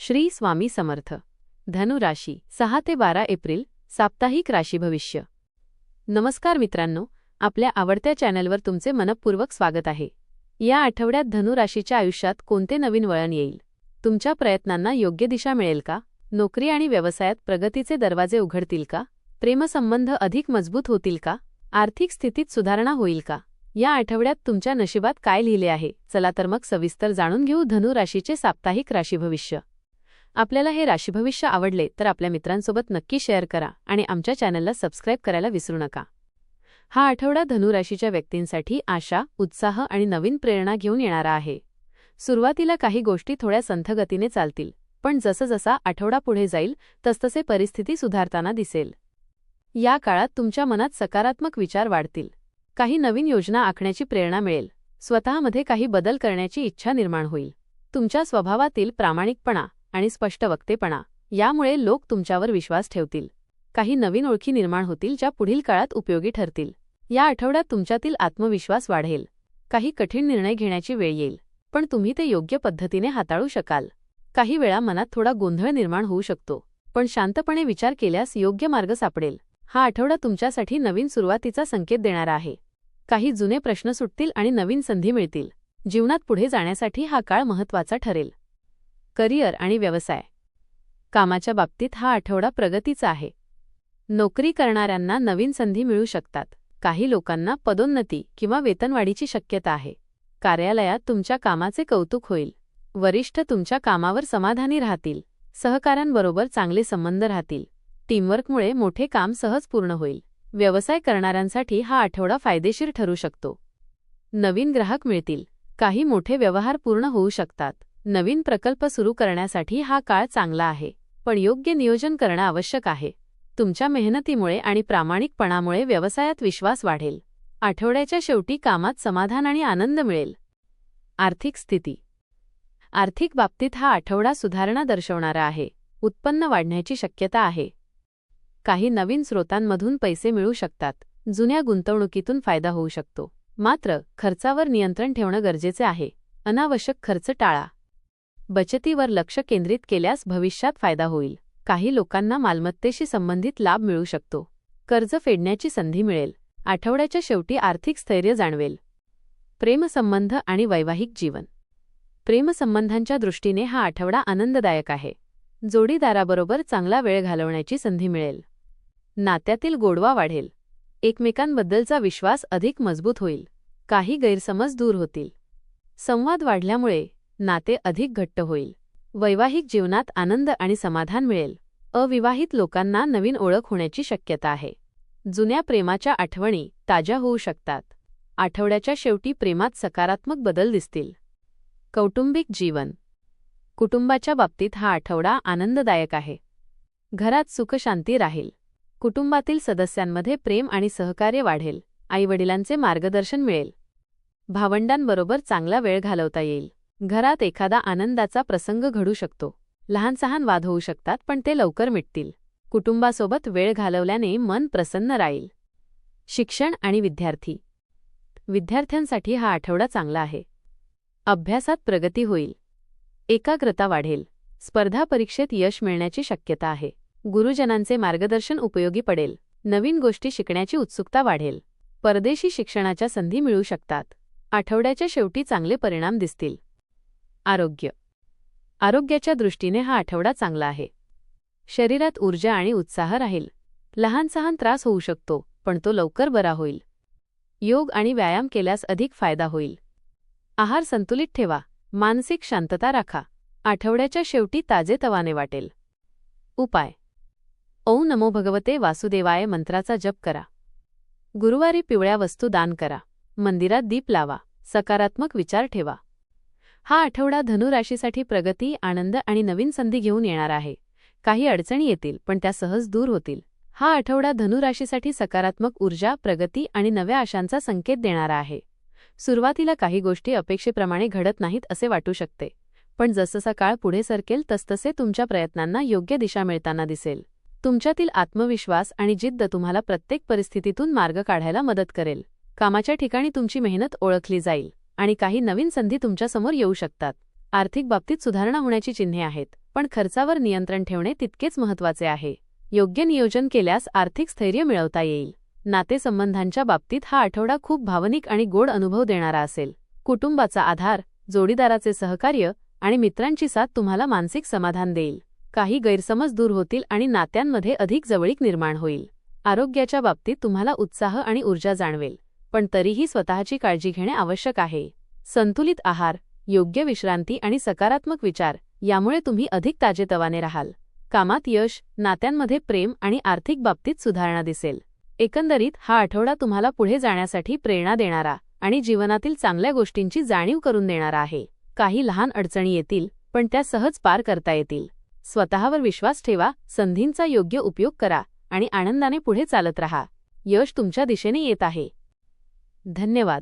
श्री स्वामी समर्थ. धनु राशी 6 ते 12 एप्रिल साप्ताहिक राशी भविष्य. नमस्कार मित्रांनो, आपल्या आवडत्या चॅनलवर तुमचे मनपूर्वक स्वागत आहे. या आठवड्यात धनु राशीच्या आयुष्यात कोणते नवीन वळण येईल? तुमच्या प्रयत्नांना योग्य दिशा मिळेल का? नोकरी आणि व्यवसायात प्रगतीचे दरवाजे उघडतील का? प्रेमसंबंध अधिक मजबूत होतील का? आर्थिक स्थितीत सुधारणा होईल का? या आठवड्यात तुमच्या नशिबात काय लिहिले आहे? चला तर मग सविस्तर जाणून घेऊ धनु राशीचे साप्ताहिक राशी भविष्य. आपल्याला हे राशी भविष्य आवडले तर आपल्या मित्रांसोबत नक्की शेअर करा आणि आमच्या चॅनलला सबस्क्राईब करायला विसरू नका. हा आठवडा धनु राशीच्या व्यक्तींसाठी आशा, उत्साह आणि नवीन प्रेरणा घेऊन येणारा आहे. सुरुवातीला काही गोष्टी थोड्या संथ गतीने चालतील, पण जसजसा आठवडा पुढे जाईल तसतसे परिस्थिती सुधारताना दिसेल. या काळात तुमच्या मनात सकारात्मक विचार वाढतील. काही नवीन योजना आखण्याची प्रेरणा मिळेल. स्वतःमध्ये काही बदल करण्याची इच्छा निर्माण होईल. तुमच्या स्वभावातील प्रामाणिकपणा आणि स्पष्ट वक्तेपणा यामुळे लोक तुमच्यावर विश्वास ठेवतील. काही नवीन ओळखी निर्माण होतील ज्या पुढील काळात उपयोगी ठरतील. या आठवड्यात तुमच्यातील आत्मविश्वास वाढेल. काही कठीण निर्णय घेण्याची वेळ येईल, पण तुम्ही ते योग्य पद्धतीने हाताळू शकाल. काही वेळा मनात थोडा गोंधळ निर्माण होऊ शकतो, पण शांतपणे विचार केल्यास योग्य मार्ग सापडेल. हा आठवडा तुमच्यासाठी नवीन सुरुवातीचा संकेत देणारा आहे. काही जुने प्रश्न सुटतील आणि नवीन संधी मिळतील. जीवनात पुढे जाण्यासाठी हा काळ महत्त्वाचा ठरेल. करिअर आणि व्यवसाय. कामाच्या बाबतीत हा आठवडा प्रगतीचा आहे. नोकरी करणाऱ्यांना नवीन संधी मिळू शकतात. काही लोकांना पदोन्नती किंवा वेतनवाढीची शक्यता आहे. कार्यालयात तुमच्या कामाचे कौतुक होईल. वरिष्ठ तुमच्या कामावर समाधानी राहतील. सहकाऱ्यांबरोबर चांगले संबंध राहतील. टीमवर्कमुळे मोठे काम सहज पूर्ण होईल. व्यवसाय करणाऱ्यांसाठी हा आठवडा फायदेशीर ठरू शकतो. नवीन ग्राहक मिळतील. काही मोठे व्यवहार पूर्ण होऊ शकतात. नवीन प्रकल्प सुरू करण्यासाठी हा काळ चांगला आहे, पण योग्य नियोजन करणं आवश्यक आहे. तुमच्या मेहनतीमुळे आणि प्रामाणिकपणामुळे व्यवसायात विश्वास वाढेल. आठवड्याच्या शेवटी कामात समाधान आणि आनंद मिळेल. आर्थिक स्थिती. आर्थिक बाबतीत हा आठवडा सुधारणा दर्शवणारा आहे. उत्पन्न वाढण्याची शक्यता आहे. काही नवीन स्रोतांमधून पैसे मिळू शकतात. जुन्या गुंतवणुकीतून फायदा होऊ शकतो. मात्र खर्चावर नियंत्रण ठेवणं गरजेचे आहे. अनावश्यक खर्च टाळा. बचतीवर लक्ष केंद्रित केल्यास भविष्यात फायदा होईल. काही लोकांना मालमत्तेशी संबंधित लाभ मिळू शकतो. कर्ज फेडण्याची संधी मिळेल. आठवड्याच्या शेवटी आर्थिक स्थैर्य जाणवेल. प्रेमसंबंध आणि वैवाहिक जीवन. प्रेमसंबंधांच्या दृष्टीने हा आठवडा आनंददायक आहे. जोडीदाराबरोबर चांगला वेळ घालवण्याची संधी मिळेल. नात्यातील गोडवा वाढेल. एकमेकांबद्दलचा विश्वास अधिक मजबूत होईल. काही गैरसमज दूर होतील. संवाद वाढल्यामुळे नाते अधिक घट्ट होईल. वैवाहिक जीवनात आनंद आणि समाधान मिळेल. अविवाहित लोकांना नवीन ओळख होण्याची शक्यता आहे. जुन्या प्रेमाच्या आठवणी ताज्या होऊ शकतात. आठवड्याच्या शेवटी प्रेमात सकारात्मक बदल दिसतील. कौटुंबिक जीवन. कुटुंबाच्या बाबतीत हा आठवडा आनंददायक आहे. घरात सुखशांती राहील. कुटुंबातील सदस्यांमध्ये प्रेम आणि सहकार्य वाढेल. आईवडिलांचे मार्गदर्शन मिळेल. भावंडांबरोबर चांगला वेळ घालवता येईल. घरात एखादा आनंदाचा प्रसंग घडू शकतो. लहान-सहान वाद होऊ शकतात, पण ते लवकर मिटतील. कुटुंबासोबत वेळ घालवल्याने मन प्रसन्न राहील. शिक्षण आणि विद्यार्थी. विद्यार्थ्यांसाठी हा आठवडा चांगला आहे. अभ्यासात प्रगती होईल. एकाग्रता वाढेल. स्पर्धा परीक्षेत यश मिळण्याची शक्यता आहे. गुरुजनांचे मार्गदर्शन उपयोगी पडेल. नवीन गोष्टी शिकण्याची उत्सुकता वाढेल. परदेशी शिक्षणाच्या संधी मिळू शकतात. आठवड्याच्या शेवटी चांगले परिणाम दिसतील. आरोग्य. आरोग्याच्या दृष्टीने हा आठवडा चांगला आहे. शरीरात ऊर्जा आणि उत्साह राहील. लहान-सहान त्रास होऊ शकतो, पण तो लवकर बरा होईल. योग आणि व्यायाम केल्यास अधिक फायदा होईल. आहार संतुलित ठेवा. मानसिक शांतता राखा. आठवड्याच्या शेवटी ताजेतवाने वाटेल. उपाय. ओम नमो भगवते वासुदेवाय मंत्राचा जप करा. गुरुवारी पिवळ्या वस्तू दान करा. मंदिरात दीप लावा. सकारात्मक विचार ठेवा. हा आठवडा धनु राशीसाठी प्रगती, आनंद आणि नवीन संधी घेऊन येणार आहे. काही अडचणी येतील, पण त्या सहज दूर होतील. हा आठवडा धनु राशीसाठी सकारात्मक ऊर्जा, प्रगती आणि नव्या आशांचा संकेत देणारा आहे. सुरुवातीला काही गोष्टी अपेक्षेप्रमाणे घडत नाहीत असे वाटू शकते, पण जसजसा काळ पुढे सरकेल तसतसे तुमच्या प्रयत्नांना योग्य दिशा मिळताना दिसेल. तुमच्यातील आत्मविश्वास आणि जिद्द तुम्हाला प्रत्येक परिस्थितीतून मार्ग काढायला मदत करेल. कामाच्या ठिकाणी तुमची मेहनत ओळखली जाईल आणि काही नवीन संधी तुमच्यासमोर येऊ शकतात. आर्थिक बाबतीत सुधारणा होण्याची चिन्हे आहेत, पण खर्चावर नियंत्रण ठेवणे तितकेच महत्त्वाचे आहे. योग्य नियोजन केल्यास आर्थिक स्थैर्य मिळवता येईल. नातेसंबंधांच्या बाबतीत हा आठवडा खूप भावनिक आणि गोड अनुभव देणारा असेल. कुटुंबाचा आधार, जोडीदाराचे सहकार्य आणि मित्रांची साथ तुम्हाला मानसिक समाधान देईल. काही गैरसमज दूर होतील आणि नात्यांमध्ये अधिक जवळीक निर्माण होईल. आरोग्याच्या बाबतीत तुम्हाला उत्साह आणि ऊर्जा जाणवेल, पण तरीही स्वतःची काळजी घेणे आवश्यक आहे. संतुलित आहार, योग्य विश्रांती आणि सकारात्मक विचार यामुळे तुम्ही अधिक ताजेतवाने राहाल. कामात यश, नात्यांमध्ये प्रेम आणि आर्थिक बाबतीत सुधारणा दिसेल. एकंदरीत हा आठवडा तुम्हाला पुढे जाण्यासाठी प्रेरणा देणारा आणि जीवनातील चांगल्या गोष्टींची जाणीव करून देणारा आहे. काही लहान अडचणी येतील, पण त्या सहज पार करता येतील. स्वतःवर विश्वास ठेवा, संधींचा योग्य उपयोग करा आणि आनंदाने पुढे चालत राहा. यश तुमच्या दिशेने येत आहे. धन्यवाद.